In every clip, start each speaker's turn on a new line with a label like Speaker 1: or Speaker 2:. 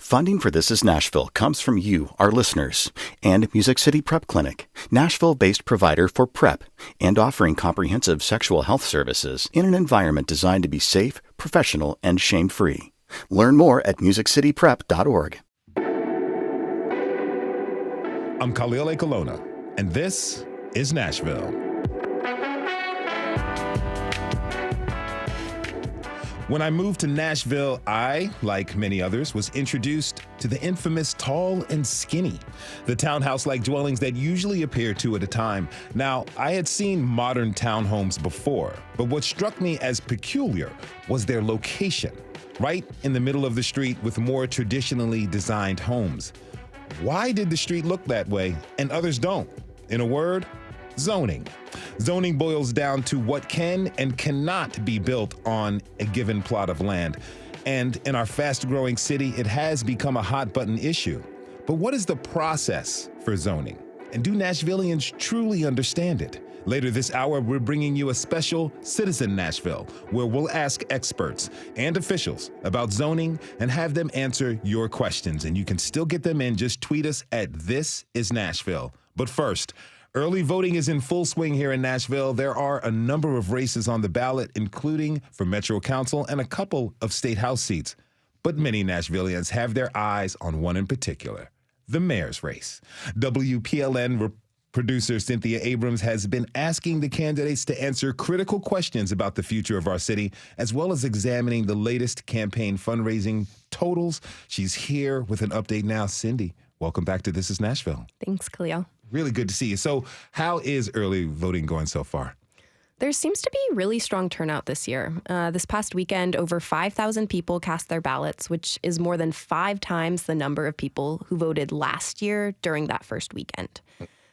Speaker 1: Funding for This Is Nashville comes from you, our listeners, and Music City Prep Clinic, Nashville-based provider for PrEP and offering comprehensive sexual health services in an environment designed to be safe, professional, and shame-free. Learn more at musiccityprep.org.
Speaker 2: I'm Khalil Ekalona, and this is Nashville. When I moved to Nashville, I, like many others, was introduced to the infamous tall and skinny, the townhouse-like dwellings that usually appear two at a time. Now, I had seen modern townhomes before, but what struck me as peculiar was their location, right in the middle of the street with more traditionally designed homes. Why did the street look that way and others don't? In a word, zoning. Zoning boils down to what can and cannot be built on a given plot of land. And in our fast-growing city, it has become a hot-button issue. But what is the process for zoning? And do Nashvillians truly understand it? Later this hour, we're bringing you a special Citizen Nashville, where we'll ask experts and officials about zoning and have them answer your questions. And you can still get them in. Just tweet us at This Is Nashville. But first, early voting is in full swing here in Nashville. There are a number of races on the ballot, including for Metro Council and a couple of state house seats. But many Nashvillians have their eyes on one in particular, the mayor's race. WPLN producer Cynthia Abrams has been asking the candidates to answer critical questions about the future of our city, as well as examining the latest campaign fundraising totals. She's here with an update now. Cindy, welcome back to This Is Nashville.
Speaker 3: Thanks, Khalil.
Speaker 2: Really good to see you. So how is early voting going so far?
Speaker 3: There seems to be really strong turnout this year. This past weekend, over 5,000 people cast their ballots, which is more than 5 times the number of people who voted last year during that first weekend.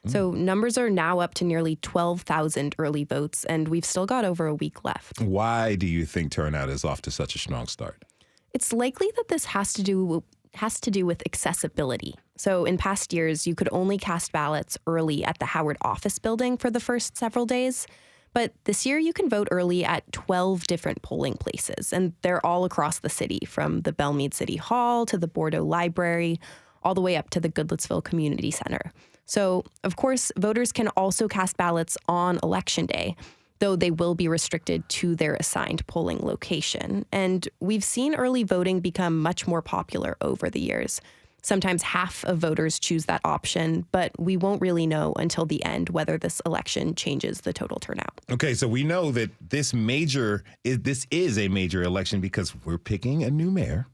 Speaker 3: So numbers are now up to nearly 12,000 early votes, and we've still got over a week left.
Speaker 2: Why do you think turnout is off to such a strong start?
Speaker 3: It's likely that this has to do with accessibility. So in past years, you could only cast ballots early at the Howard office building for the first several days. But this year, you can vote early at 12 different polling places, and they're all across the city, from the Belmead City Hall to the Bordeaux Library, all the way up to the Goodlettsville Community Center. So, of course, voters can also cast ballots on Election Day, though they will be restricted to their assigned polling location. And we've seen early voting become much more popular over the years. Sometimes half of voters choose that option, but we won't really know until the end whether this election changes the total turnout.
Speaker 2: Okay, so we know that this is a major election because we're picking a new mayor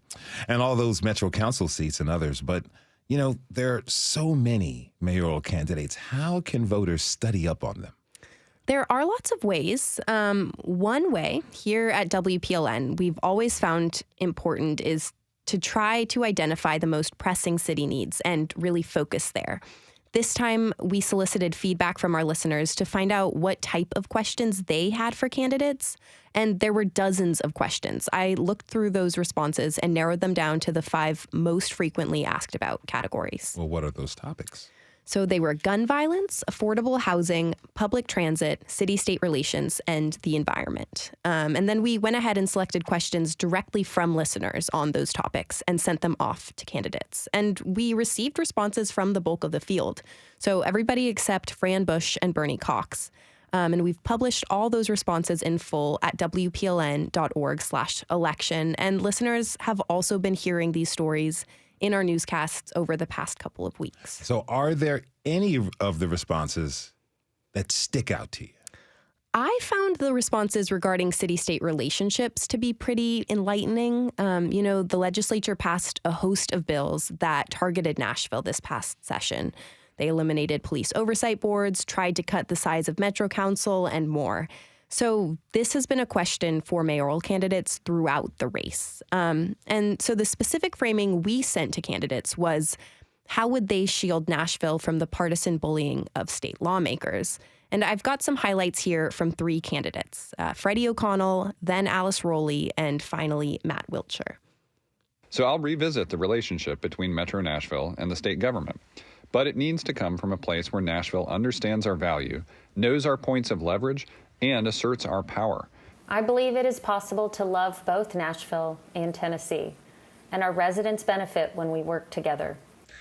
Speaker 2: and all those Metro Council seats and others. But, you know, there are so many mayoral candidates. How can voters study up on them?
Speaker 3: There are lots of ways. One way here at WPLN we've always found important is to try to identify the most pressing city needs and really focus there. This time, we solicited feedback from our listeners to find out what type of questions they had for candidates, and there were dozens of questions. I looked through those responses and narrowed them down to the 5 most frequently asked about categories.
Speaker 2: Well, what are those topics?
Speaker 3: So they were gun violence, affordable housing, public transit, city-state relations, and the environment. And then we went ahead and selected questions directly from listeners on those topics and sent them off to candidates. And we received responses from the bulk of the field. So everybody except Fran Bush and Bernie Cox. And we've published all those responses in full at wpln.org/election. And listeners have also been hearing these stories in our newscasts over the past couple of weeks.
Speaker 2: So are there any of the responses that stick out to you?
Speaker 3: I found the responses regarding city-state relationships to be pretty enlightening. The legislature passed a host of bills that targeted Nashville this past session. They eliminated police oversight boards, tried to cut the size of Metro Council, and more. So this has been a question for mayoral candidates throughout the race. And so the specific framing we sent to candidates was, how would they shield Nashville from the partisan bullying of state lawmakers? And I've got some highlights here from 3 candidates, Freddie O'Connell, then Alice Rowley, and finally Matt Wiltshire.
Speaker 4: So I'll revisit the relationship between Metro Nashville and the state government. But it needs to come from a place where Nashville understands our value, knows our points of leverage, and asserts our power.
Speaker 5: I believe it is possible to love both Nashville and Tennessee. and our residents benefit when we work together.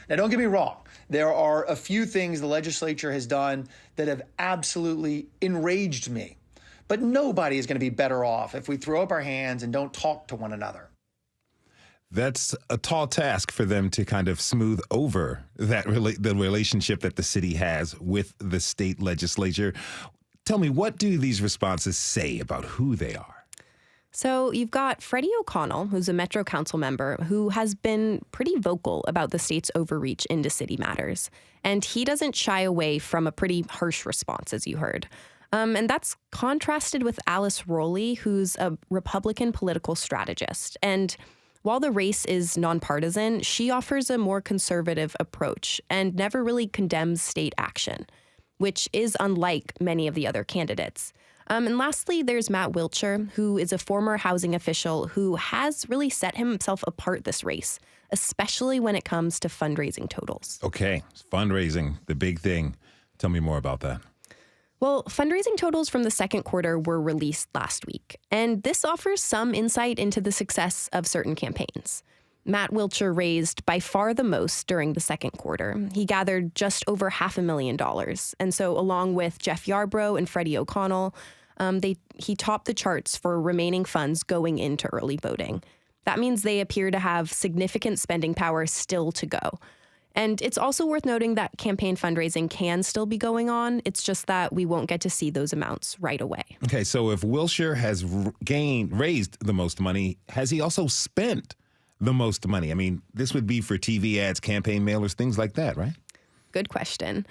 Speaker 6: Now, don't get me wrong. There are a few things the legislature has done that have absolutely enraged me. But nobody is going to be better off if we throw up our hands and don't talk to one another.
Speaker 2: That's a tall task for them to kind of smooth over the relationship that the city has with the state legislature. Tell me, what do these responses say about who they are?
Speaker 3: So you've got Freddie O'Connell, who's a Metro Council member, who has been pretty vocal about the state's overreach into city matters. And he doesn't shy away from a pretty harsh response, as you heard. And that's contrasted with Alice Rowley, who's a Republican political strategist. And while the race is nonpartisan, she offers a more conservative approach and never really condemns state action, which is unlike many of the other candidates. And lastly, there's Matt Wiltshire, who is a former housing official who has really set himself apart this race, especially when it comes to fundraising totals.
Speaker 2: Okay, fundraising, the big thing. Tell me more about that.
Speaker 3: Well, fundraising totals from the second quarter were released last week, and this offers some insight into the success of certain campaigns. Matt Wiltshire raised by far the most during the second quarter. He gathered just over $500,000. And so along with Jeff Yarbrough and Freddie O'Connell, he topped the charts for remaining funds going into early voting. That means they appear to have significant spending power still to go. And it's also worth noting that campaign fundraising can still be going on. It's just that we won't get to see those amounts right away.
Speaker 2: Okay, so if Wiltshire has raised the most money, has he also spent the most money? I mean, this would be for TV ads, campaign mailers, things like that, right?
Speaker 3: Good question.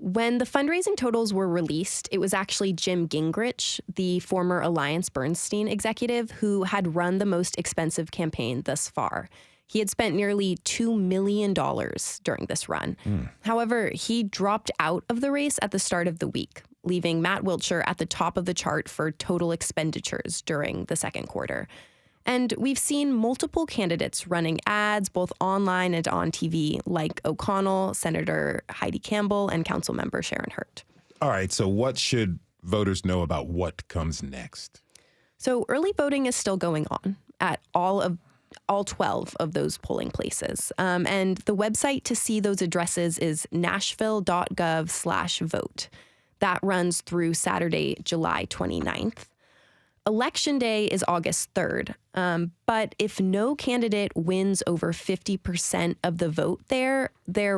Speaker 3: When the fundraising totals were released, it was actually Jim Gingrich, the former Alliance Bernstein executive, who had run the most expensive campaign thus far. He had spent nearly $2 million during this run. However, he dropped out of the race at the start of the week, leaving Matt Wiltshire at the top of the chart for total expenditures during the second quarter. And we've seen multiple candidates running ads, both online and on TV, like O'Connell, Senator Heidi Campbell, and Councilmember Sharon Hurt.
Speaker 2: All right, so what should voters know about what comes next?
Speaker 3: So early voting is still going on at all 12 of those polling places. And the website to see those addresses is nashville.gov/vote. That runs through Saturday, July 29th. Election Day is August 3rd, but if no candidate wins over 50% of the vote there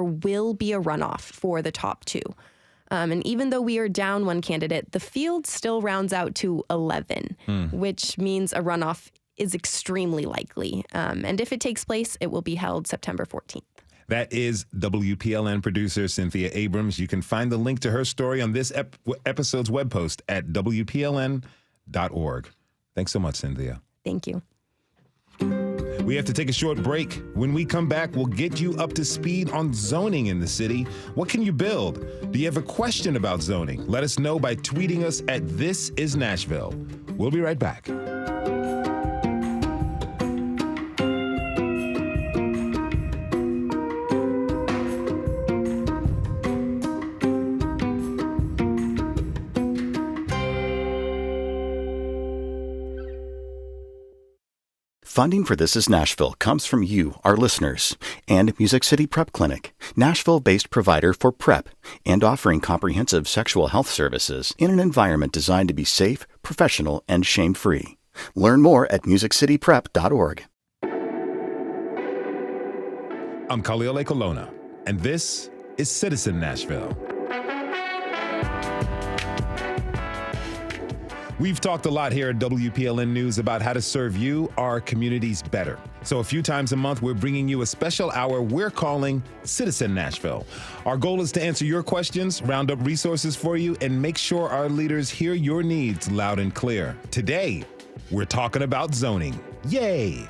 Speaker 3: will be a runoff for the top two. And even though we are down one candidate, the field still rounds out to 11, which means a runoff is extremely likely. And if it takes place, it will be held September 14th.
Speaker 2: That is WPLN producer Cynthia Abrams. You can find the link to her story on this episode's web post at WPLN.org. Thanks so much, Cynthia.
Speaker 3: Thank you.
Speaker 2: We have to take a short break. When we come back, we'll get you up to speed on zoning in the city. What can you build? Do you have a question about zoning? Let us know by tweeting us at This Is Nashville. We'll be right back.
Speaker 1: Funding for This Is Nashville comes from you, our listeners, and Music City Prep Clinic, Nashville-based provider for PrEP and offering comprehensive sexual health services in an environment designed to be safe, professional, and shame-free. Learn more at musiccityprep.org.
Speaker 2: I'm Khalil Ekolona, and this is Citizen Nashville. We've talked a lot here at WPLN News about how to serve you, our communities, better. So a few times a month, we're bringing you a special hour we're calling Citizen Nashville. Our goal is to answer your questions, round up resources for you, and make sure our leaders hear your needs loud and clear. Today, we're talking about zoning. Yay!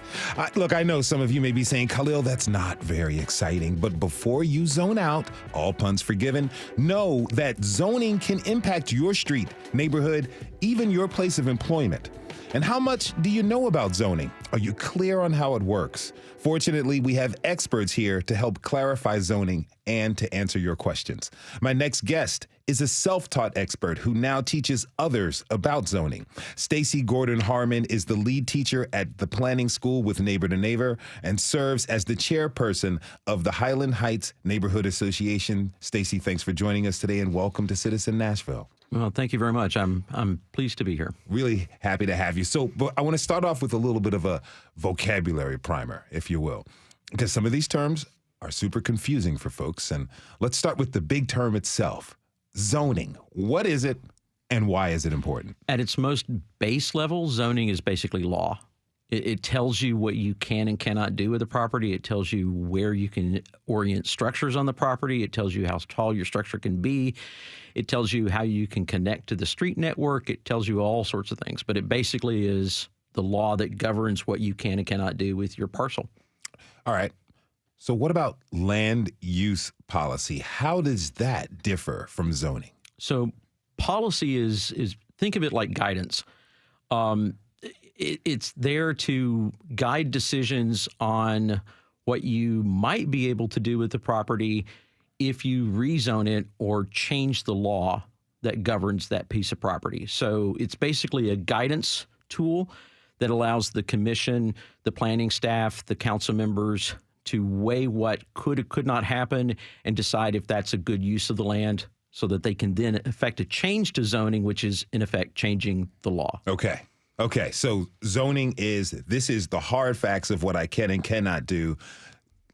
Speaker 2: Look, I know some of you may be saying, Khalil, that's not very exciting. But before you zone out, all puns forgiven, know that zoning can impact your street, neighborhood, even your place of employment. And how much do you know about zoning? Are you clear on how it works? Fortunately, we have experts here to help clarify zoning and to answer your questions. My next guest is a self-taught expert who now teaches others about zoning. Stacy Gordon Harmon is the lead teacher at the planning school with Neighbor to Neighbor and serves as the chairperson of the Highland Heights Neighborhood Association. Stacy, thanks for joining us today and welcome to Citizen Nashville.
Speaker 7: Well, thank you very much. I'm pleased to be here.
Speaker 2: Really happy to have you. But I want to start off with a little bit of a vocabulary primer, if you will, because some of these terms are super confusing for folks. And let's start with the big term itself, zoning. What is it and why is it important?
Speaker 7: At its most base level, zoning is basically law. It tells you what you can and cannot do with the property. It tells you where you can orient structures on the property. It tells you how tall your structure can be. It tells you how you can connect to the street network. It tells you all sorts of things. But it basically is the law that governs what you can and cannot do with your parcel.
Speaker 2: All right. So what about land use policy? How does that differ from zoning?
Speaker 7: So policy is think of it like guidance. It's there to guide decisions on what you might be able to do with the property if you rezone it or change the law that governs that piece of property. So it's basically a guidance tool that allows the commission, the planning staff, the council members to weigh what could or could not happen and decide if that's a good use of the land so that they can then effect a change to zoning, which is in effect changing the law.
Speaker 2: Okay, so zoning is the hard facts of what I can and cannot do.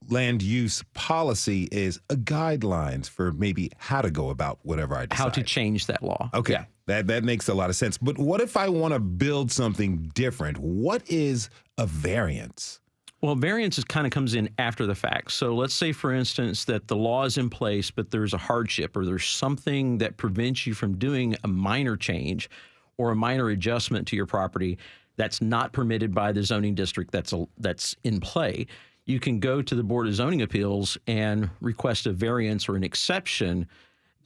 Speaker 2: Land use policy is a guidelines for maybe how to go about whatever I decide.
Speaker 7: How to change that law.
Speaker 2: Okay, yeah. That makes a lot of sense. But what if I want to build something different? What is a variance?
Speaker 7: Well, variance kind of comes in after the fact. So let's say, for instance, that the law is in place, but there's a hardship or there's something that prevents you from doing a minor change or a minor adjustment to your property that's not permitted by the zoning district that's in play. You can go to the Board of Zoning Appeals and request a variance or an exception.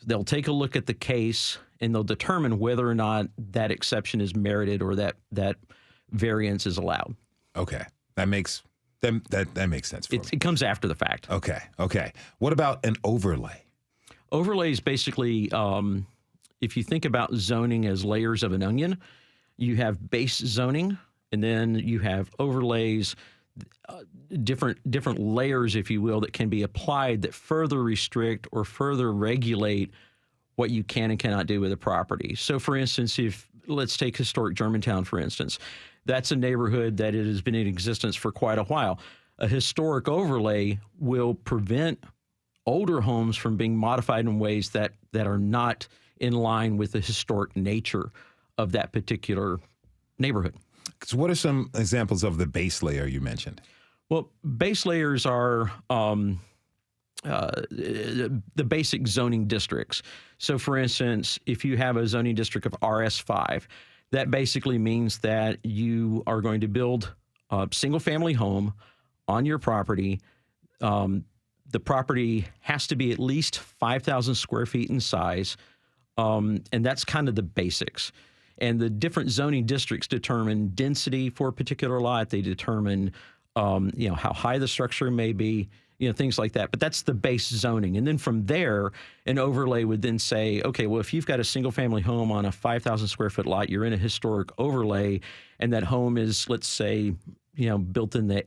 Speaker 7: They'll take a look at the case and they'll determine whether or not that exception is merited or that variance is allowed.
Speaker 2: Okay, that makes sense for me.
Speaker 7: It comes after the fact.
Speaker 2: Okay. What about an overlay?
Speaker 7: Overlay is basically if you think about zoning as layers of an onion, you have base zoning, and then you have overlays, different layers, if you will, that can be applied that further restrict or further regulate what you can and cannot do with a property. So, for instance, let's take historic Germantown, for instance. That's a neighborhood that it has been in existence for quite a while. A historic overlay will prevent older homes from being modified in ways that are not in line with the historic nature of that particular neighborhood.
Speaker 2: So what are some examples of the base layer you mentioned?
Speaker 7: Well, base layers are the basic zoning districts. So, for instance, if you have a zoning district of RS5, that basically means that you are going to build a single-family home on your property. The property has to be at least 5,000 square feet in size. And that's kind of the basics. And the different zoning districts determine density for a particular lot. They determine, how high the structure may be, things like that. But that's the base zoning. And then from there, an overlay would then say, okay, well, if you've got a single family home on a 5,000 square foot lot, you're in a historic overlay, and that home is, let's say, built in the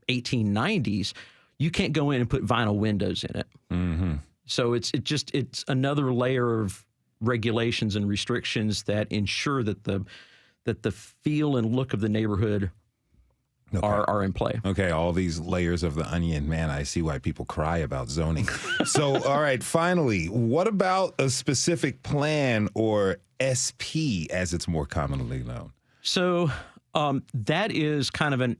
Speaker 7: 1890s, you can't go in and put vinyl windows in it. Mm-hmm. So it's another layer of regulations and restrictions that ensure that the feel and look of the neighborhood are in play.
Speaker 2: Okay, all these layers of the onion. Man, I see why people cry about zoning. So, all right, finally, what about a specific plan or SP as it's more commonly known?
Speaker 7: So that is kind of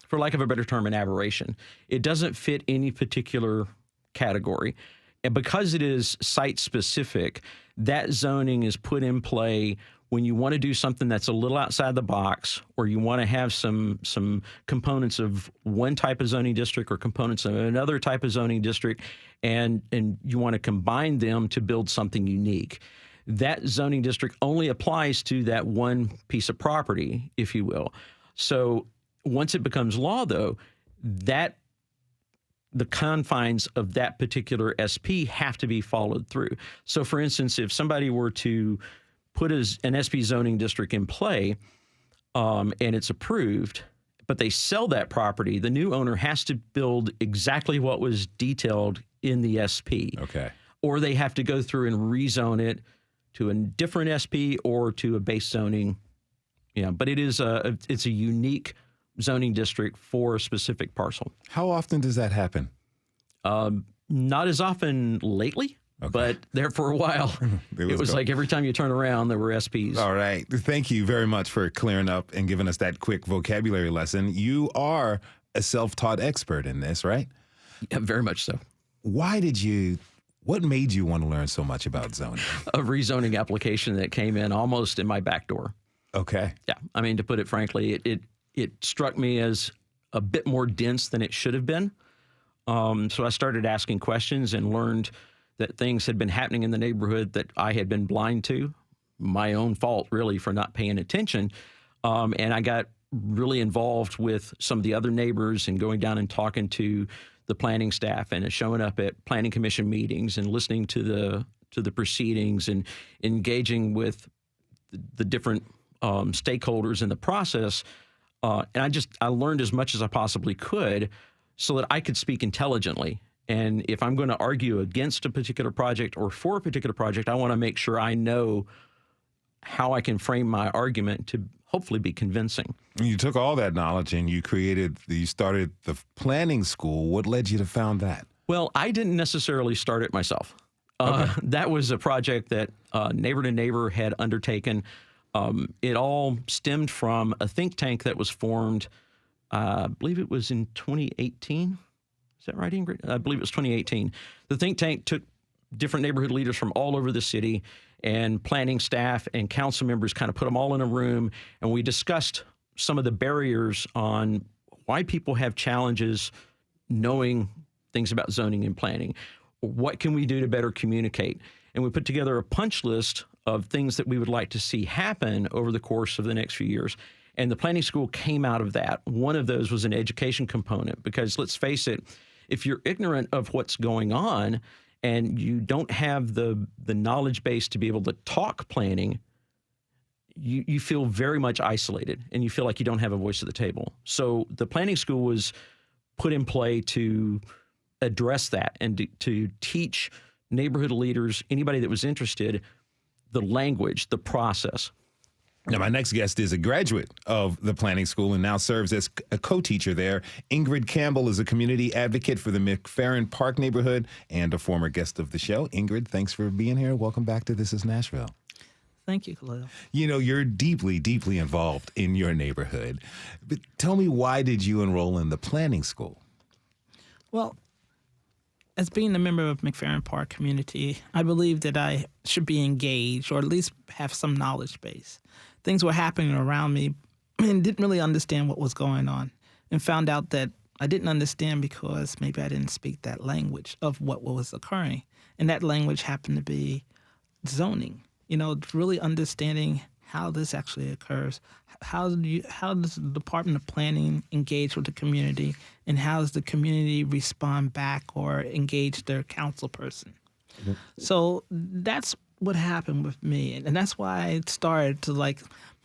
Speaker 7: for lack of a better term, an aberration. It doesn't fit any particular category. And because it is site-specific, that zoning is put in play when you want to do something that's a little outside the box, or you want to have some components of one type of zoning district or components of another type of zoning district, and you want to combine them to build something unique. That zoning district only applies to that one piece of property, if you will. So once it becomes law, though, that the confines of that particular SP have to be followed through. So, for instance, if somebody were to put an SP zoning district in play and it's approved, but they sell that property, the new owner has to build exactly what was detailed in the SP.
Speaker 2: Okay.
Speaker 7: Or they have to go through and rezone it to a different SP or to a base zoning. Yeah, but it's a unique zoning district for a specific parcel.
Speaker 2: How often does that happen?
Speaker 7: Not as often lately, but there for a while, it was like every time you turn around, there were SPs.
Speaker 2: All right. Thank you very much for clearing up and giving us that quick vocabulary lesson. You are a self-taught expert in this, right?
Speaker 7: Yeah, very much so.
Speaker 2: What made you want to learn so much about zoning?
Speaker 7: A rezoning application that came in almost in my back door.
Speaker 2: Okay.
Speaker 7: Yeah. I mean, to put it frankly, it struck me as a bit more dense than it should have been. So I started asking questions and learned that things had been happening in the neighborhood that I had been blind to, my own fault, really, for not paying attention. And I got really involved with some of the other neighbors and going down and talking to the planning staff and showing up at planning commission meetings and listening to the proceedings and engaging with the different stakeholders in the process. And I learned as much as I possibly could so that I could speak intelligently. And if I'm going to argue against a particular project or for a particular project, I want to make sure I know how I can frame my argument to hopefully be convincing.
Speaker 2: You took all that knowledge and you started the planning school. What led you to found that?
Speaker 7: Well, I didn't necessarily start it myself. That was a project that Neighbor to Neighbor had undertaken. It all stemmed from a think tank that was formed, I believe it was in 2018. Is that right, Ingrid? I believe it was 2018. The think tank took different neighborhood leaders from all over the city and planning staff and council members, kind of put them all in a room, and we discussed some of the barriers on why people have challenges knowing things about zoning and planning. What can we do to better communicate? And we put together a punch list of things that we would like to see happen over the course of the next few years. And the planning school came out of that. One of those was an education component, because let's face it, if you're ignorant of what's going on and you don't have the knowledge base to be able to talk planning, you feel very much isolated and you feel like you don't have a voice at the table. So the planning school was put in play to address that and to teach neighborhood leaders, anybody that was interested, the language, the process.
Speaker 2: Now, my next guest is a graduate of the planning school and now serves as a co-teacher there. Ingrid Campbell is a community advocate for the McFerrin Park neighborhood and a former guest of the show. Ingrid, thanks for being here. Welcome back to This is Nashville.
Speaker 8: Thank you, Khalil.
Speaker 2: You know, you're deeply, deeply involved in your neighborhood. But tell me, why did you enroll in the planning school?
Speaker 8: Well, as being a member of McFerrin Park community, I believe that I should be engaged or at least have some knowledge base. Things were happening around me and didn't really understand what was going on, and found out that I didn't understand because maybe I didn't speak that language of what was occurring. And that language happened to be zoning. You know, really understanding how this actually occurs. How does the Department of Planning engage with the community, and how does the community respond back or engage their council person? Mm-hmm. So that's what happened with me, and that's why I started to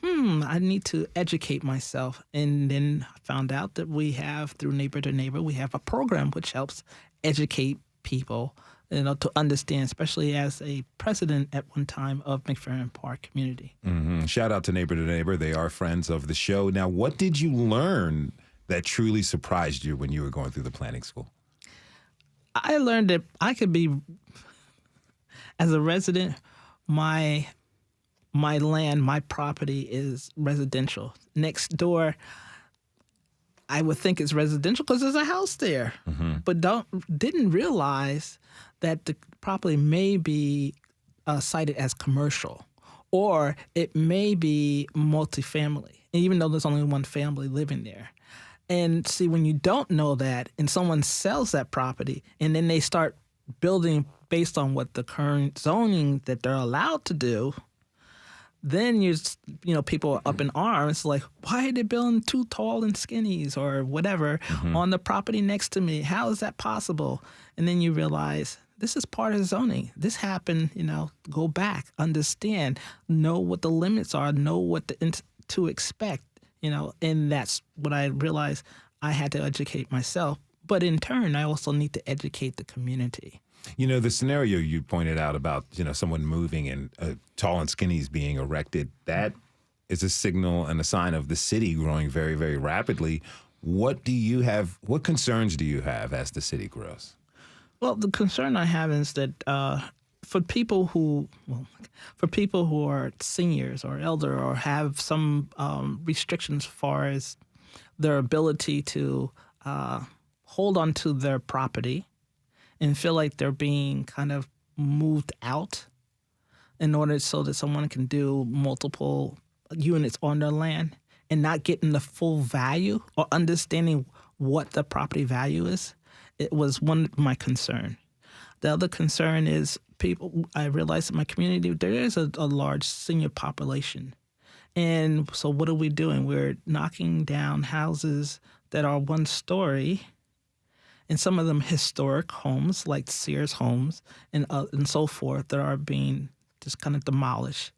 Speaker 8: I need to educate myself, and then found out that we have, through Neighbor to Neighbor, we have a program which helps educate people, you know, to understand, especially as a president at one time of McFerrin Park community.
Speaker 2: Mm-hmm. Shout out to Neighbor. They are friends of the show. Now, what did you learn that truly surprised you when you were going through the planning school?
Speaker 8: I learned that I could be, as a resident, my land, my property is residential. Next door, I would think it's residential because there's a house there, but didn't realize that the property may be cited as commercial, or it may be multifamily, even though there's only one family living there. And see, when you don't know that, and someone sells that property, and then they start building based on what the current zoning that they're allowed to do, Then people are up in arms, like, why are they building too tall and skinnies or whatever on the property next to me? How is that possible? And then you realize this is part of zoning. This happened, go back, understand, know what the limits are, know what to expect, and that's what I realized I had to educate myself. But in turn, I also need to educate the community.
Speaker 2: The scenario you pointed out about, someone moving and tall and skinnies being erected, that is a signal and a sign of the city growing very, very rapidly. What concerns do you have as the city grows?
Speaker 8: Well, the concern I have is that for people who are seniors or elder or have some restrictions as far as their ability to hold on to their property and feel like they're being kind of moved out in order so that someone can do multiple units on their land and not getting the full value or understanding what the property value is, it was one of my concern. The other concern is I realized in my community there is a large senior population. And so what are we doing? We're knocking down houses that are one story, and some of them historic homes like Sears homes and so forth that are being just kind of demolished.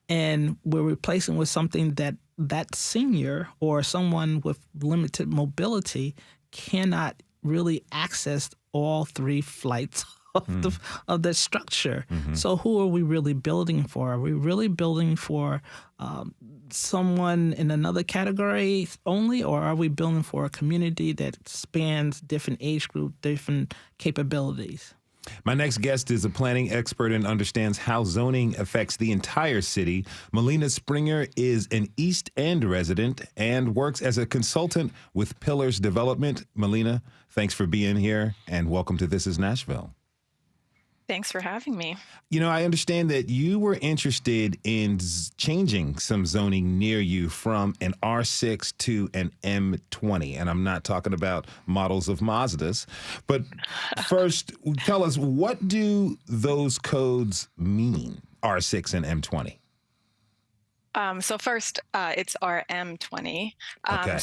Speaker 8: And we're replacing with something that senior or someone with limited mobility cannot really access all three flights of the structure. So who are we really building for? Are we really building for someone in another category only, or are we building for a community that spans different age group, different capabilities?
Speaker 2: My next guest is a planning expert and understands how zoning affects the entire city. Malina Springer is an East End resident and works as a consultant with Pillars Development. Malina, thanks for being here and welcome to This is Nashville.
Speaker 9: Thanks for having me.
Speaker 2: I understand that you were interested in changing some zoning near you from an R6 to an M20. And I'm not talking about models of Mazdas. But first, tell us, what do those codes mean, R6 and M20?
Speaker 9: So first, it's RM20.
Speaker 2: Okay.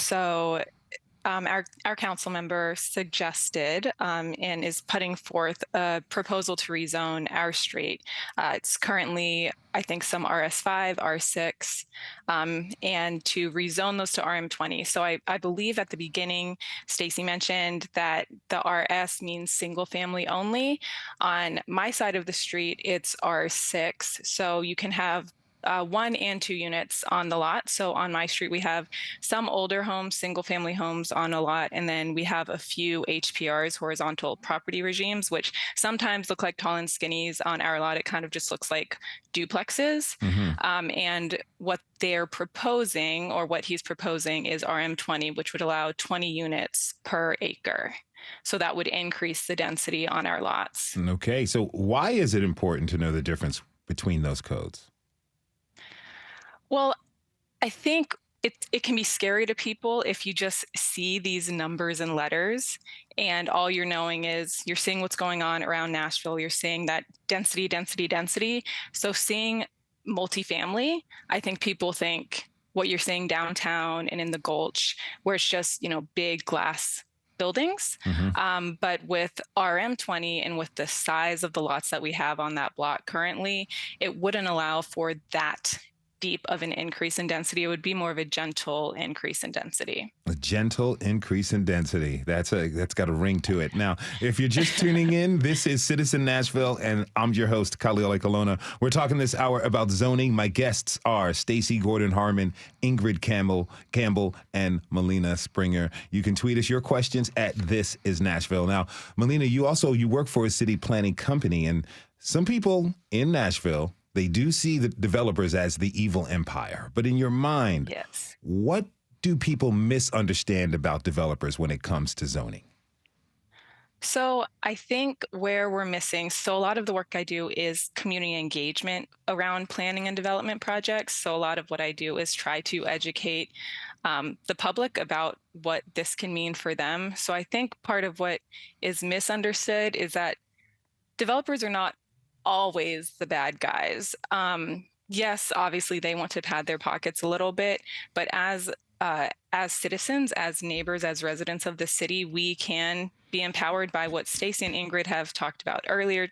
Speaker 9: Our council member suggested and is putting forth a proposal to rezone our street. It's currently, I think, some RS5, R6, and to rezone those to RM20. So I believe at the beginning, Stacy mentioned that the RS means single family only. On my side of the street, it's R6. So you can have 1 and 2 units on the lot. So on my street, we have some older homes, single family homes on a lot. And then we have a few HPRs, horizontal property regimes, which sometimes look like tall and skinnies. On our lot, it kind of just looks like duplexes. And what they're proposing, or what he's proposing, is RM20, which would allow 20 units per acre. So that would increase the density on our lots.
Speaker 2: Okay. So why is it important to know the difference between those codes?
Speaker 9: Well, I think it can be scary to people if you just see these numbers and letters and all you're knowing is you're seeing what's going on around Nashville. You're seeing that density, density, density. So seeing multifamily, I think people think what you're seeing downtown and in the Gulch, where it's just, big glass buildings. But with RM20 and with the size of the lots that we have on that block currently, it wouldn't allow for that deep of an increase in density. It would be more of a gentle increase in density.
Speaker 2: A gentle increase in density. That's got a ring to it. Now, if you're just tuning in, this is Citizen Nashville, and I'm your host, Khalil Colonna. We're talking this hour about zoning. My guests are Stacy Gordon Harmon, Ingrid Campbell, and Malina Springer. You can tweet us your questions at This is Nashville. Now, Malina, you work for a city planning company, and some people in Nashville, they do see the developers as the evil empire. But in your mind,
Speaker 9: yes,
Speaker 2: what do people misunderstand about developers when it comes to zoning?
Speaker 9: So I think where we're missing, so a lot of the work I do is community engagement around planning and development projects. So a lot of what I do is try to educate the public about what this can mean for them. So I think part of what is misunderstood is that developers are not always the bad guys. yes, obviously they want to pad their pockets a little bit, but as citizens, as neighbors, as residents of the city, we can be empowered by what Stacy and Ingrid have talked about earlier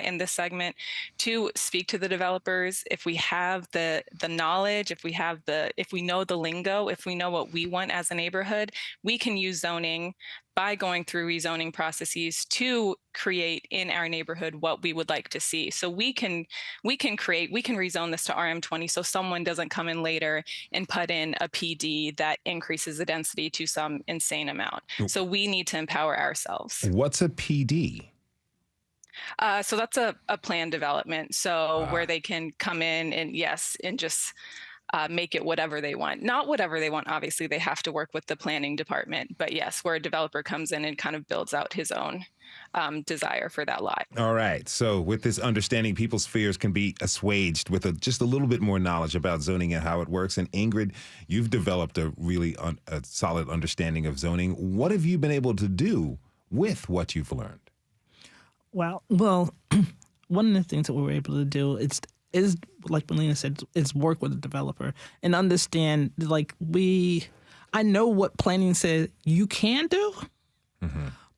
Speaker 9: in this segment to speak to the developers. If we have the knowledge, if we know the lingo, if we know what we want as a neighborhood, we can use zoning by going through rezoning processes to create in our neighborhood what we would like to see. So we can rezone this to RM20 so someone doesn't come in later and put in a PD that increases the density to some insane amount. So we need to empower ourselves.
Speaker 2: What's a PD?
Speaker 9: So that's a plan development. So where they can come in and just make it whatever they want. Not whatever they want, obviously, they have to work with the planning department. But yes, where a developer comes in and kind of builds out his own desire for that lot.
Speaker 2: All right. So with this understanding, people's fears can be assuaged with just a little bit more knowledge about zoning and how it works. And Ingrid, you've developed a really a solid understanding of zoning. What have you been able to do with what you've learned? Well,
Speaker 8: one of the things that we were able to do is like Malina said, is work with the developer and understand, I know what planning said you can do,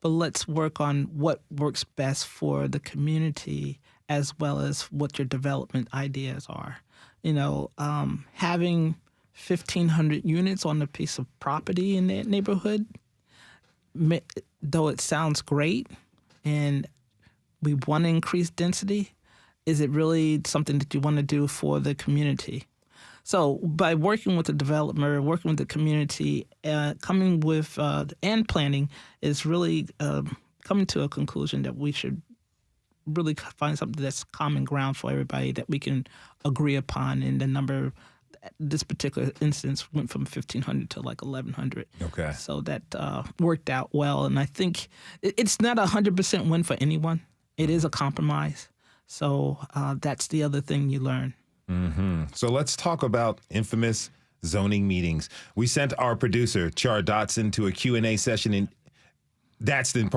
Speaker 8: but let's work on what works best for the community as well as what your development ideas are. Having 1,500 units on a piece of property in that neighborhood, though it sounds great and we want to increase density, is it really something that you want to do for the community? So by working with the developer, working with the community, coming with and planning is really coming to a conclusion that we should really find something that's common ground for everybody that we can agree upon. And the number, this particular instance, went from 1,500 to 1,100.
Speaker 2: Okay.
Speaker 8: So that worked out well. And I think it's not a 100% win for anyone. It is a compromise. So that's the other thing you learn.
Speaker 2: So let's talk about infamous zoning meetings. We sent our producer, Char to a Q&A session in Daston,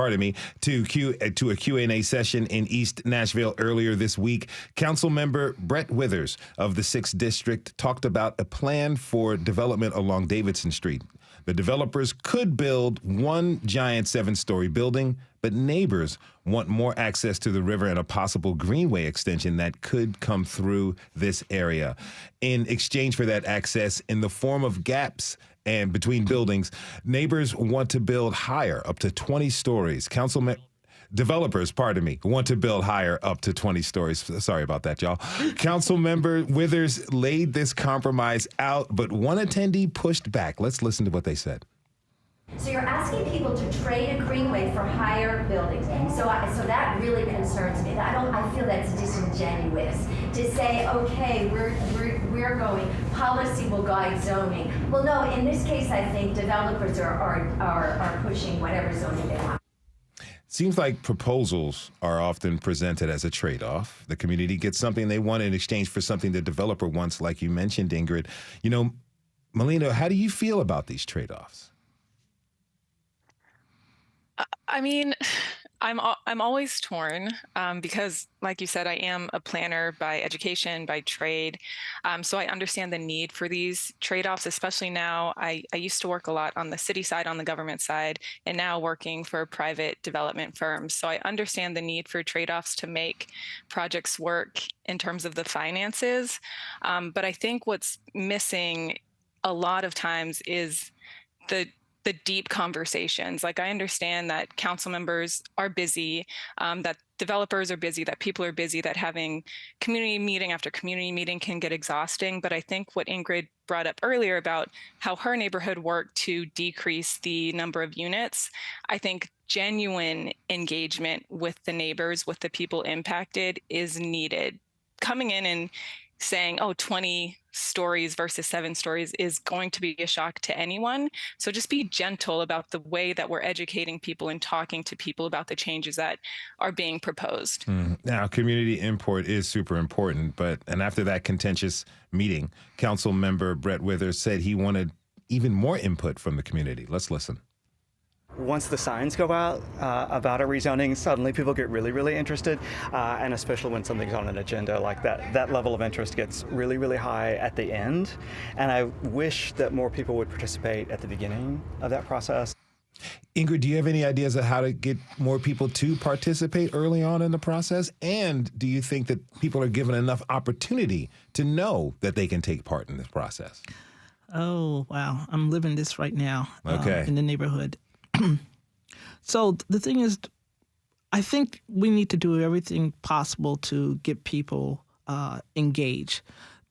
Speaker 2: to a Q&A session in East Nashville earlier this week. Councilmember Brett Withers of the 6th District talked about a plan for development along Davidson Street. The developers could build one giant 7-story building, but neighbors want more access to the river and a possible greenway extension that could come through this area. In exchange for that access, in the form of gaps and between buildings, neighbors want to build higher, up to 20 stories. Developers, want to build higher up to 20 stories. Sorry about that, y'all. Councilmember Withers laid this compromise out, but one attendee pushed back. Let's listen to what they said.
Speaker 10: So you're asking people to trade a greenway for higher buildings. So that really concerns me. I feel that's disingenuous to say, okay, we're going, policy will guide zoning. Well, no, in this case, I think developers are pushing whatever zoning they want.
Speaker 2: Seems like proposals are often presented as a trade-off. The community gets something they want in exchange for something the developer wants, like you mentioned, Ingrid. Malina, how do you feel about these trade-offs?
Speaker 9: I mean, I'm always torn because, like you said, I am a planner by education, by trade. So I understand the need for these trade-offs, especially now. I used to work a lot on the city side, on the government side, and now working for private development firms. So I understand the need for trade-offs to make projects work in terms of the finances. But I think what's missing a lot of times is the deep conversations. I understand that council members are busy, that developers are busy, that people are busy, that having community meeting after community meeting can get exhausting. But I think what Ingrid brought up earlier about how her neighborhood worked to decrease the number of units, I think genuine engagement with the neighbors, with the people impacted is needed. Coming in and saying, 20 stories versus 7 stories is going to be a shock to anyone. So just be gentle about the way that we're educating people and talking to people about the changes that are being proposed.
Speaker 2: Now, community input is super important, and after that contentious meeting, Council Member Brett Withers said he wanted even more input from the community. Let's listen.
Speaker 11: once the signs go out about a rezoning, suddenly people get really, really interested, and especially when something's on an agenda like that, that level of interest gets really, really high at the end. And I wish that more people would participate at the beginning of that process.
Speaker 2: Ingrid, do you have any ideas of how to get more people to participate early on in the process? And do you think that people are given enough opportunity to know that they can take part in this process?
Speaker 8: Oh, wow. I'm living this right now
Speaker 2: Okay.
Speaker 8: in the neighborhood. So the thing is, I think we need to do everything possible to get people engaged.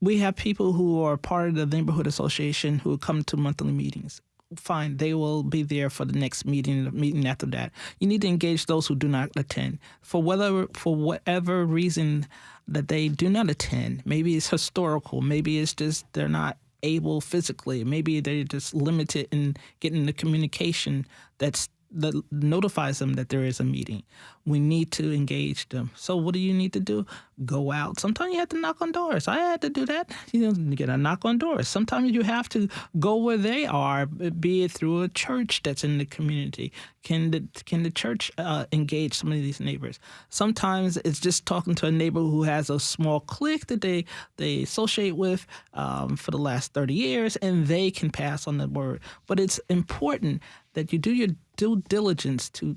Speaker 8: We have people who are part of the neighborhood association who come to monthly meetings. Fine, they will be there for the next meeting, the meeting after that. You need to engage those who do not attend. For whatever reason that they do not attend, maybe it's historical, maybe it's just they're not able physically, maybe they're just limited in getting the communication that notifies them that there is a meeting. We need to engage them. So what do you need to do? Go out. Sometimes you have to knock on doors. I had to do that. You get a knock on doors. Sometimes you have to go where they are, be it through a church that's in the community. Can the church engage some of these neighbors? Sometimes it's just talking to a neighbor who has a small clique that they associate with for the last 30 years, and they can pass on the word. But it's important that you do your due diligence to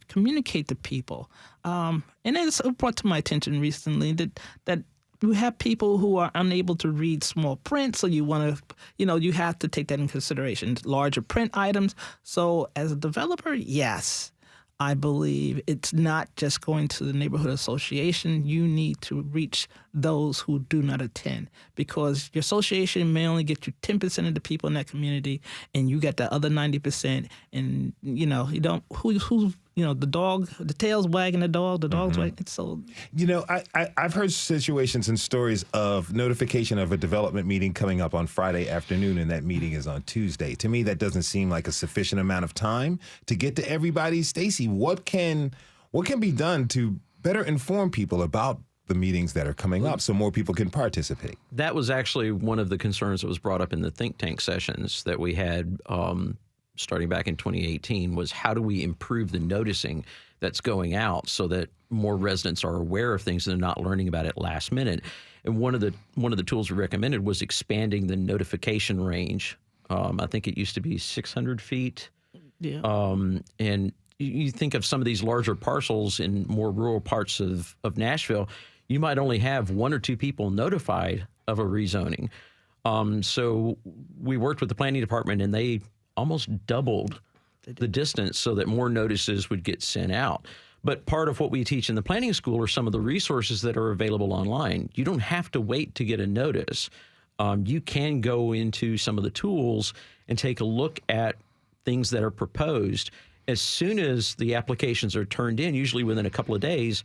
Speaker 8: communicate to people. And it's brought to my attention recently that you have people who are unable to read small print, so you want to, you have to take that in consideration, larger print items. So as a developer, yes, I believe it's not just going to the neighborhood association. You need to reach those who do not attend, because your association may only get you 10% of the people in that community, and you got the other 90%. And you don't the tail's wagging the dog's wagging. So
Speaker 2: I've heard situations and stories of notification of a development meeting coming up on Friday afternoon, and that meeting is on Tuesday. To me, that doesn't seem like a sufficient amount of time to get to everybody. Stacy, what can be done to better inform people about the meetings that are coming up so more people can participate?
Speaker 7: That was actually one of the concerns that was brought up in the think tank sessions that we had starting back in 2018, was how do we improve the noticing that's going out so that more residents are aware of things and they're not learning about it last minute. And one of the tools we recommended was expanding the notification range. I think it used to be 600 feet.
Speaker 8: Yeah.
Speaker 7: And you think of some of these larger parcels in more rural parts of Nashville, you might only have one or two people notified of a rezoning. So we worked with the planning department, and they almost doubled the distance so that more notices would get sent out. But part of what we teach in the planning school are some of the resources that are available online. You don't have to wait to get a notice. You can go into some of the tools and take a look at things that are proposed. As soon as the applications are turned in, usually within a couple of days,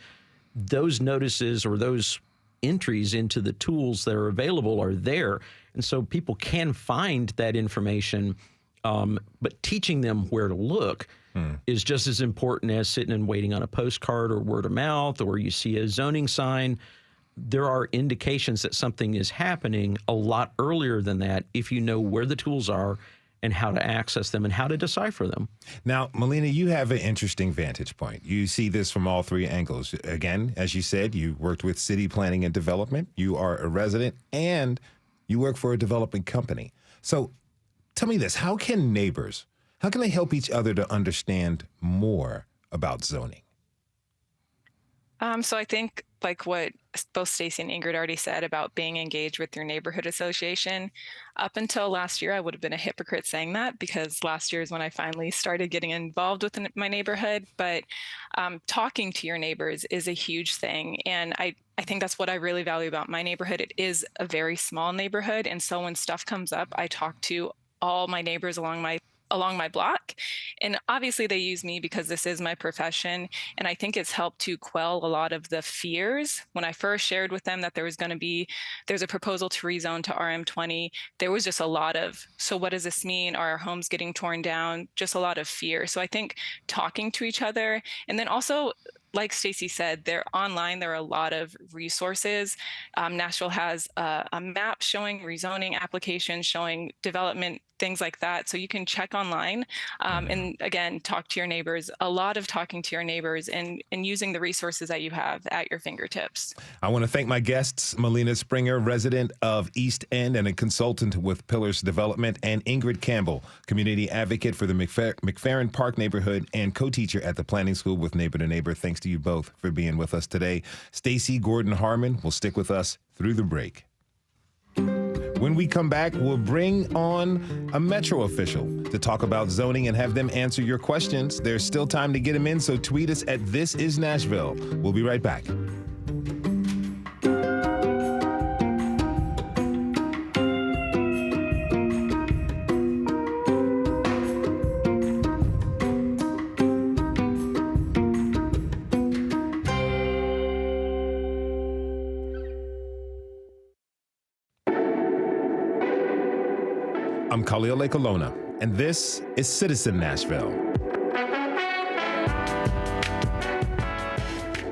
Speaker 7: those notices or those entries into the tools that are available are there. And so people can find that information. But teaching them where to look is just as important as sitting and waiting on a postcard or word of mouth, or you see a zoning sign. There are indications that something is happening a lot earlier than that if you know where the tools are and how to access them and how to decipher them.
Speaker 2: Now, Malina, you have an interesting vantage point. You see this from all three angles. Again, as you said, you worked with city planning and development. You are a resident, and you work for a developing company. So tell me this, how can they help each other to understand more about zoning?
Speaker 9: So I think like what both Stacy and Ingrid already said about being engaged with your neighborhood association. Up until last year, I would have been a hypocrite saying that, because last year is when I finally started getting involved with my neighborhood. But talking to your neighbors is a huge thing. And I think that's what I really value about my neighborhood. It is a very small neighborhood. And so when stuff comes up, I talk to all my neighbors along my block. And obviously they use me because this is my profession. And I think it's helped to quell a lot of the fears. When I first shared with them that there's a proposal to rezone to RM20, there was just a lot of, so what does this mean? Are our homes getting torn down? Just a lot of fear. So I think talking to each other, and then also, like Stacy said, they're online. There are a lot of resources. Nashville has a map showing rezoning applications, showing development things like that. So you can check online and again, talk to your neighbors, a lot of talking to your neighbors and using the resources that you have at your fingertips.
Speaker 2: I want to thank my guests, Malina Springer, resident of East End and a consultant with Pillars Development, and Ingrid Campbell, community advocate for the McFerrin Park neighborhood and co-teacher at the Planning School with Neighbor to Neighbor. Thanks to you both for being with us today. Stacy Gordon Harmon will stick with us through the break. When we come back, we'll bring on a Metro official to talk about zoning and have them answer your questions. There's still time to get them in, so tweet us at This Is Nashville. We'll be right back. I'm Khalil Colonna, and this is Citizen Nashville.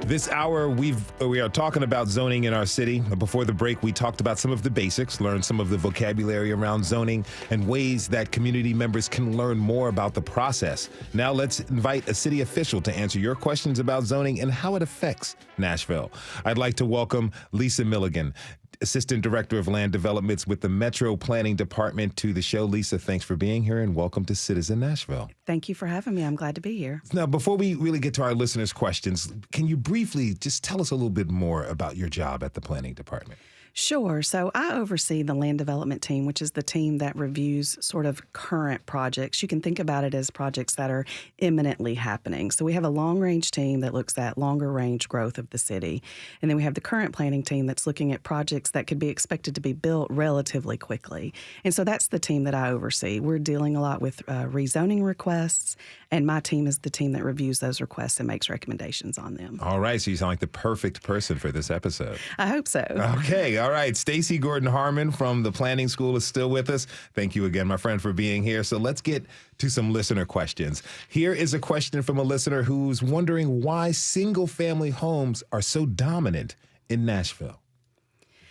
Speaker 2: This hour, we are talking about zoning in our city. Before the break, we talked about some of the basics, learned some of the vocabulary around zoning, and ways that community members can learn more about the process. Now let's invite a city official to answer your questions about zoning and how it affects Nashville. I'd like to welcome Lisa Milligan, Assistant Director of Land Developments with the Metro Planning Department, to the show. Lisa, thanks for being here and welcome to Citizen Nashville.
Speaker 12: Thank you for having me. I'm glad to be here.
Speaker 2: Now, before we really get to our listeners' questions, can you briefly just tell us a little bit more about your job at the Planning Department?
Speaker 12: Sure. So I oversee the land development team, which is the team that reviews sort of current projects. You can think about it as projects that are imminently happening. So we have a long-range team that looks at longer-range growth of the city. And then we have the current planning team that's looking at projects that could be expected to be built relatively quickly. And so that's the team that I oversee. We're dealing a lot with rezoning requests, and my team is the team that reviews those requests and makes recommendations on them.
Speaker 2: All right. So you sound like the perfect person for this episode.
Speaker 12: I hope so.
Speaker 2: Okay. All right. Stacy Gordon Harmon from the Planning School is still with us. Thank you again, my friend, for being here. So let's get to some listener questions. Here is a question from a listener who's wondering why single-family homes are so dominant in Nashville.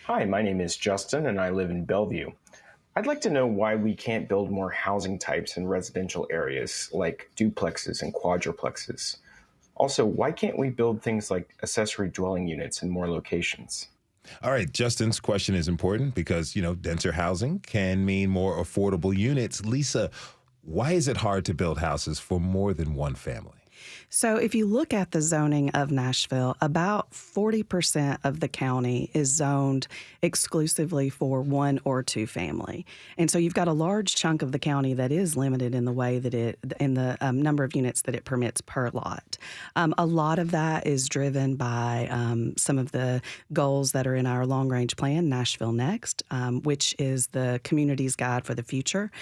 Speaker 13: Hi, my name is Justin, and I live in Bellevue. I'd like to know why we can't build more housing types in residential areas like duplexes and quadruplexes. Also, why can't we build things like accessory dwelling units in more locations?
Speaker 2: All right, Justin's question is important because, denser housing can mean more affordable units. Lisa, why is it hard to build houses for more than one family?
Speaker 12: So if you look at the zoning of Nashville, about 40% of the county is zoned exclusively for one or two family. And so you've got a large chunk of the county that is limited in the way that in the number of units that it permits per lot. A lot of that is driven by some of the goals that are in our long-range plan, Nashville Next, which is the community's guide for the future.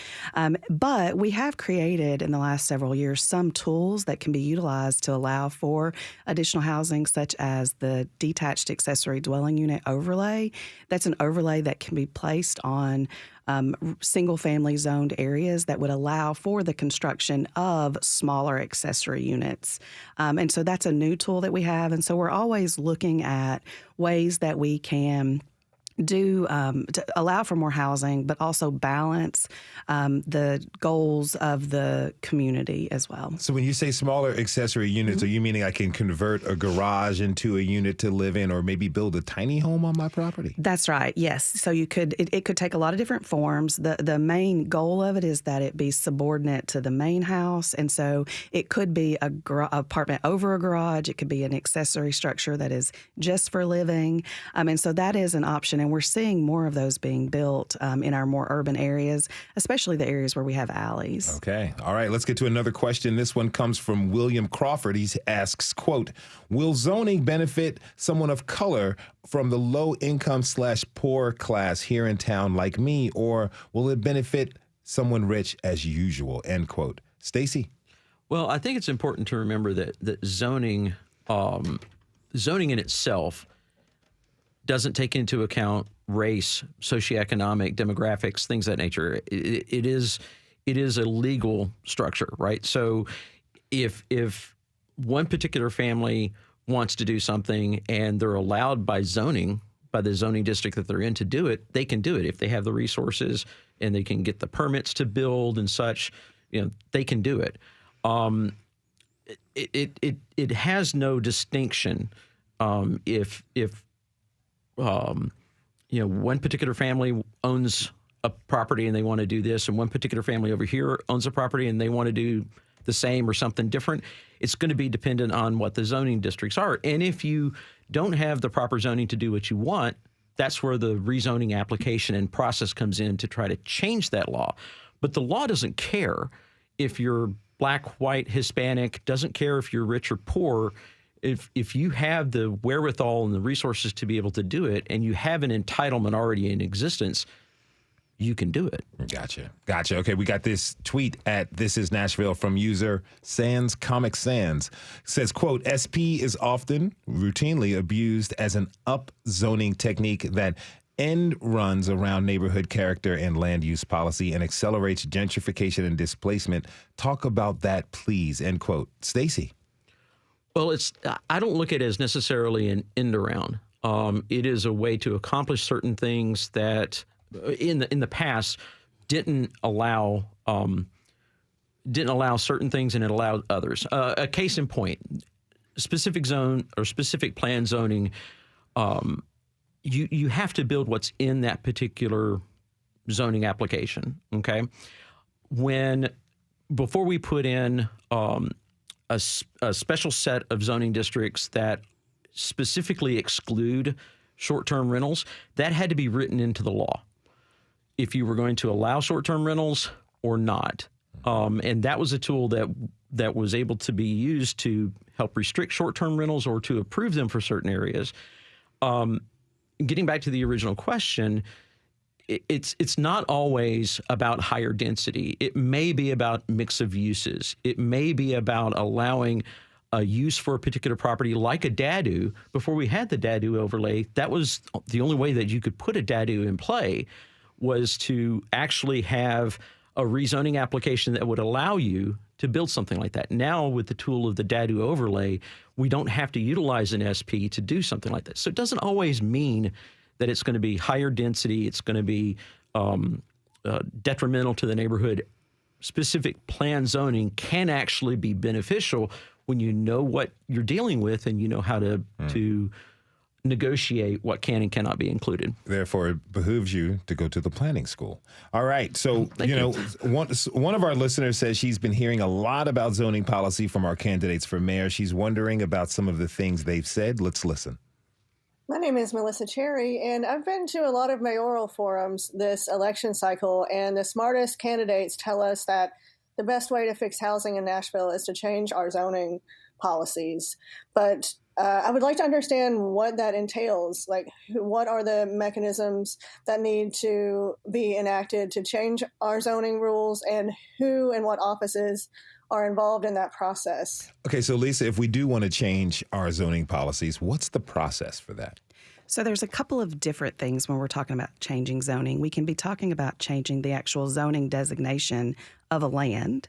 Speaker 12: But we have created in the last several years some tools that can be utilized to allow for additional housing, such as the detached accessory dwelling unit overlay. That's an overlay that can be placed on single-family zoned areas that would allow for the construction of smaller accessory units. And so that's a new tool that we have. And so we're always looking at ways that we can do to allow for more housing, but also balance the goals of the community as well.
Speaker 2: So when you say smaller accessory units, are you meaning I can convert a garage into a unit to live in or maybe build a tiny home on my property?
Speaker 12: That's right, yes. So you could, it could take a lot of different forms. The main goal of it is that it be subordinate to the main house. And so it could be a apartment over a garage. It could be an accessory structure that is just for living. And so that is an option. And we're seeing more of those being built in our more urban areas, especially the areas where we have alleys.
Speaker 2: Okay. All right. Let's get to another question. This one comes from William Crawford. He asks, quote, will zoning benefit someone of color from the low income / poor class here in town like me, or will it benefit someone rich as usual? End quote. Stacy?
Speaker 7: Well, I think it's important to remember that zoning in itself doesn't take into account race, socioeconomic, demographics, things of that nature. It is a legal structure, right? So if one particular family wants to do something and they're allowed by zoning, by the zoning district that they're in to do it, they can do it if they have the resources and they can get the permits to build and such, they can do it. It has no distinction if one particular family owns a property and they want to do this, and one particular family over here owns a property and they want to do the same or something different. It's going to be dependent on what the zoning districts are. And if you don't have the proper zoning to do what you want, that's where the rezoning application and process comes in to try to change that law. But the law doesn't care if you're black, white, Hispanic, doesn't care if you're rich or poor. If you have the wherewithal and the resources to be able to do it, and you have an entitlement already in existence, you can do it.
Speaker 2: Gotcha. Okay, we got this tweet at This Is Nashville from user Sans Comic Sans. Says, quote, SP is often routinely abused as an up-zoning technique that end runs around neighborhood character and land use policy and accelerates gentrification and displacement. Talk about that, please, end quote. Stacy.
Speaker 7: Well, I don't look at it as necessarily an end around. It is a way to accomplish certain things that in the past didn't allow certain things, and it allowed others. A case in point, specific zone or specific plan zoning, you have to build what's in that particular zoning application. Okay, before we put in a special set of zoning districts that specifically exclude short-term rentals, that had to be written into the law if you were going to allow short-term rentals or not. And that was a tool that was able to be used to help restrict short-term rentals or to approve them for certain areas. Getting back to the original question, it's not always about higher density. It may be about mix of uses. It may be about allowing a use for a particular property like a DADU. Before we had the DADU overlay, that was the only way that you could put a DADU in play, was to actually have a rezoning application that would allow you to build something like that. Now, with the tool of the DADU overlay, we don't have to utilize an SP to do something like that. So it doesn't always mean that it's going to be higher density, it's going to be detrimental to the neighborhood. Specific plan zoning can actually be beneficial when you know what you're dealing with and you know how to negotiate what can and cannot be included.
Speaker 2: Therefore, it behooves you to go to the planning school. All right. So, one of our listeners says she's been hearing a lot about zoning policy from our candidates for mayor. She's wondering about some of the things they've said. Let's listen.
Speaker 14: My name is Melissa Cherry, and I've been to a lot of mayoral forums this election cycle, and the smartest candidates tell us that the best way to fix housing in Nashville is to change our zoning policies. But I would like to understand what that entails. Like, what are the mechanisms that need to be enacted to change our zoning rules, and who and what offices are involved in that process?
Speaker 2: Okay, so Lisa, if we do want to change our zoning policies, what's the process for that?
Speaker 12: So there's a couple of different things when we're talking about changing zoning. We can be talking about changing the actual zoning designation of a land,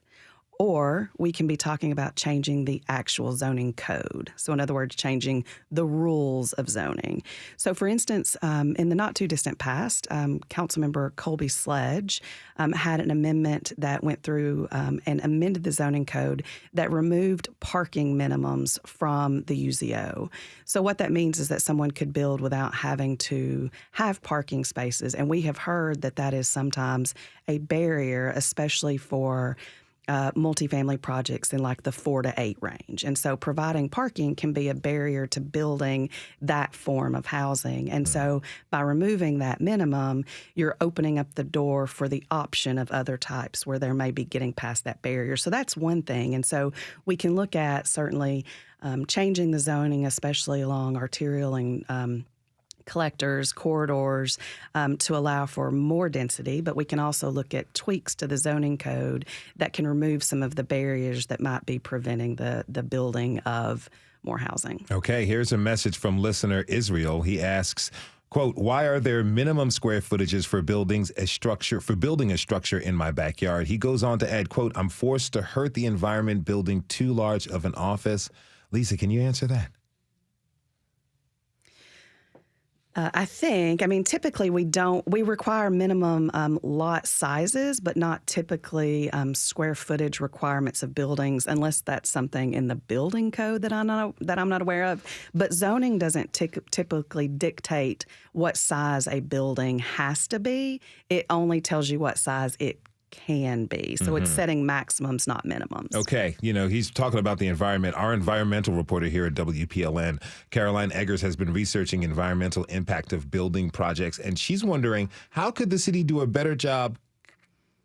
Speaker 12: or we can be talking about changing the actual zoning code. So in other words, changing the rules of zoning. So for instance, in the not too distant past, Councilmember Colby Sledge had an amendment that went through and amended the zoning code that removed parking minimums from the UZO. So what that means is that someone could build without having to have parking spaces. And we have heard that that is sometimes a barrier, especially for multifamily projects in like the 4 to 8 range. And so providing parking can be a barrier to building that form of housing. And so by removing that minimum, you're opening up the door for the option of other types where there may be getting past that barrier. So that's one thing. And so we can look at certainly changing the zoning, especially along arterial and collectors, corridors, to allow for more density, but we can also look at tweaks to the zoning code that can remove some of the barriers that might be preventing the building of more housing.
Speaker 2: Okay, here's a message from listener Israel. He asks, quote, why are there minimum square footages for building a structure in my backyard? He goes on to add, quote, I'm forced to hurt the environment building too large of an office. Lisa, can you answer that?
Speaker 12: Typically we require minimum lot sizes, but not typically square footage requirements of buildings, unless that's something in the building code that I'm not aware of. But zoning doesn't typically dictate what size a building has to be. It only tells you what size it can be. So it's setting maximums, not minimums.
Speaker 2: Okay. He's talking about the environment. Our environmental reporter here at WPLN, Caroline Eggers, has been researching environmental impact of building projects, and she's wondering, how could the city do a better job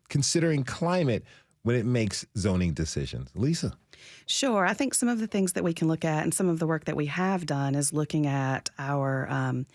Speaker 2: considering climate when it makes zoning decisions? Lisa?
Speaker 12: Sure. I think some of the things that we can look at, and some of the work that we have done, is looking at our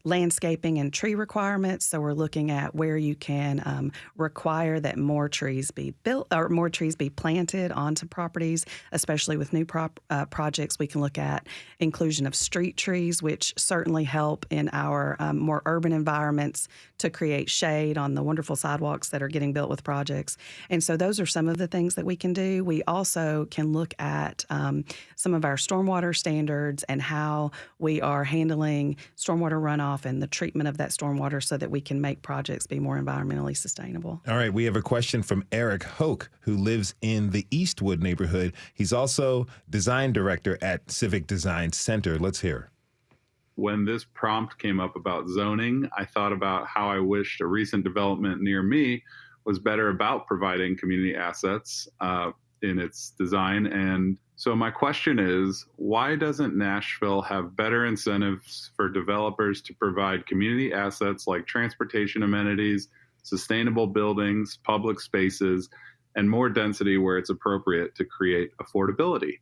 Speaker 12: landscaping and tree requirements. So we're looking at where you can require that more trees be built or more trees be planted onto properties, especially with new projects. We can look at inclusion of street trees, which certainly help in our more urban environments to create shade on the wonderful sidewalks that are getting built with projects. And so those are some of the things that we can do. We also can look at some of our stormwater standards and how we are handling stormwater runoff and the treatment of that stormwater so that we can make projects be more environmentally sustainable.
Speaker 2: All right, we have a question from Eric Hoke, who lives in the Eastwood neighborhood. He's also design director at Civic Design Center. Let's hear.
Speaker 15: When this prompt came up about zoning, I thought about how I wished a recent development near me was better about providing community assets in its design. And so my question is, why doesn't Nashville have better incentives for developers to provide community assets like transportation amenities, sustainable buildings, public spaces, and more density where it's appropriate to create affordability?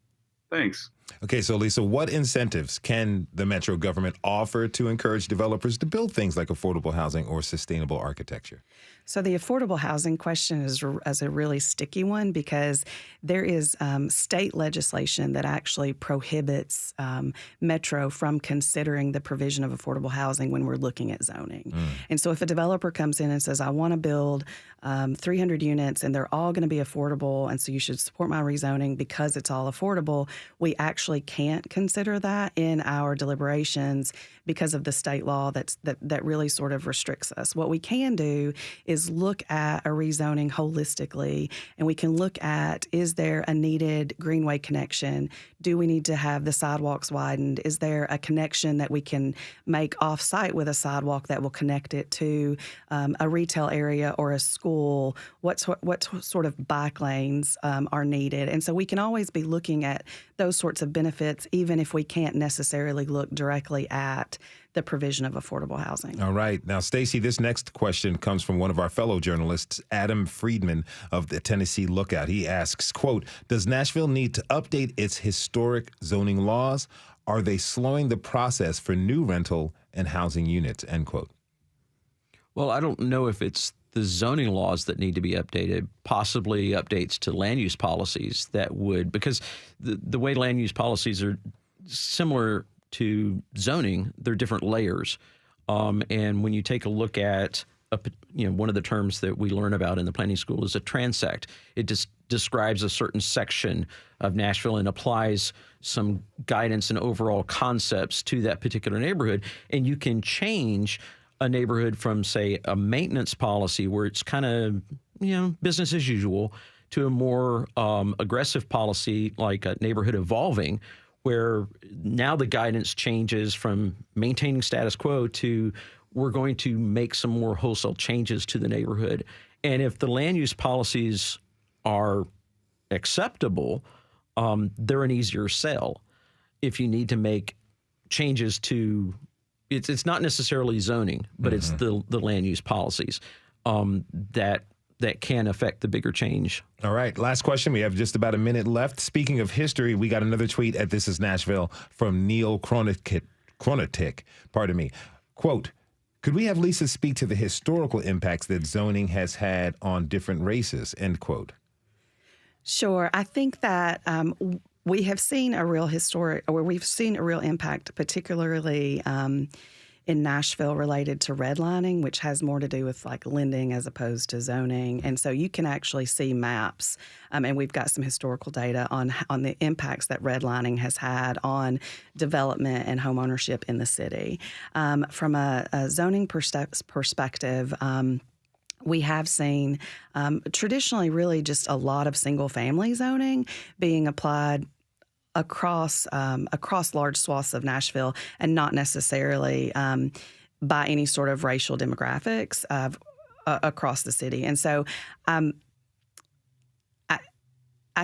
Speaker 15: Thanks.
Speaker 2: Okay, so Lisa, what incentives can the Metro government offer to encourage developers to build things like affordable housing or sustainable architecture?
Speaker 12: So the affordable housing question is a really sticky one, because there is state legislation that actually prohibits Metro from considering the provision of affordable housing when we're looking at zoning. And so if a developer comes in and says, I want to build 300 units and they're all going to be affordable, and so you should support my rezoning because it's all affordable, we actually can't consider that in our deliberations because of the state law that really sort of restricts us. What we can do is look at a rezoning holistically, and we can look at, is there a needed greenway connection? Do we need to have the sidewalks widened? Is there a connection that we can make off-site with a sidewalk that will connect it to a retail area or a school? What sort of bike lanes are needed? And so we can always be looking at those sorts of benefits, even if we can't necessarily look directly at the provision of affordable housing.
Speaker 2: All right. Now, Stacy, this next question comes from one of our fellow journalists, Adam Friedman of the Tennessee Lookout. He asks, quote, does Nashville need to update its historic zoning laws? Are they slowing the process for new rental and housing units, end quote?
Speaker 7: Well, I don't know if it's the zoning laws that need to be updated, possibly updates to land use policies that would, because the way land use policies are similar to zoning, they're different layers. And when you take a look at, one of the terms that we learn about in the planning school is a transect. It just describes a certain section of Nashville and applies some guidance and overall concepts to that particular neighborhood. And you can change a neighborhood from, say, a maintenance policy where it's kind of, business as usual, to a more aggressive policy like a neighborhood evolving, where now the guidance changes from maintaining status quo to we're going to make some more wholesale changes to the neighborhood. And if the land use policies are acceptable, they're an easier sell. If you need to make changes to, it's not necessarily zoning, but it's the land use policies that can affect the bigger change.
Speaker 2: All right. Last question. We have just about a minute left. Speaking of history, we got another tweet at This Is Nashville from Neil Kronatik. Pardon me. Quote, could we have Lisa speak to the historical impacts that zoning has had on different races, end quote?
Speaker 12: Sure. I think that we've seen a real impact, particularly in Nashville related to redlining, which has more to do with like lending as opposed to zoning. And so you can actually see maps, and we've got some historical data on the impacts that redlining has had on development and home ownership in the city. From a zoning perspective, we have seen traditionally really just a lot of single-family zoning being applied across large swaths of Nashville, and not necessarily by any sort of racial demographics across the city. And so I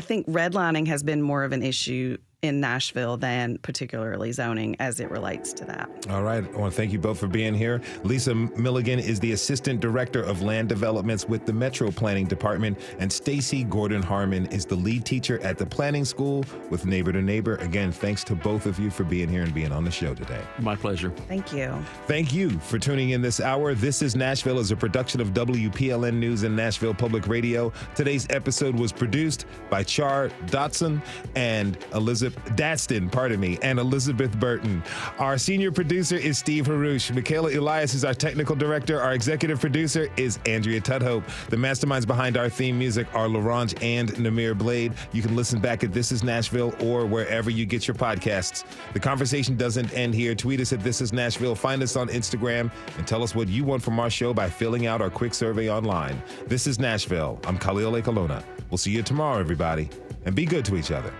Speaker 12: think redlining has been more of an issue in Nashville than particularly zoning as it relates to that.
Speaker 2: All right. I want to thank you both for being here. Lisa Milligan is the Assistant Director of Land Developments with the Metro Planning Department, and Stacy Gordon Harmon is the lead teacher at the Planning School with Neighbor to Neighbor. Again, thanks to both of you for being here and being on the show today.
Speaker 7: My pleasure.
Speaker 12: Thank you.
Speaker 2: Thank you for tuning in this hour. This is Nashville is a production of WPLN News and Nashville Public Radio. Today's episode was produced by Char, Daston, and Daston, and Elizabeth Burton. Our senior producer is Steve Harouche. Michaela Elias is our technical director. Our executive producer is Andrea Tudhope. The masterminds behind our theme music are LaRange and Namir Blade. You can listen back at This Is Nashville or wherever you get your podcasts. The conversation doesn't end here. Tweet us at This Is Nashville. Find us on Instagram and tell us what you want from our show by filling out our quick survey online. This is Nashville. I'm Khalil Ekalona. We'll see you tomorrow, everybody, and be good to each other.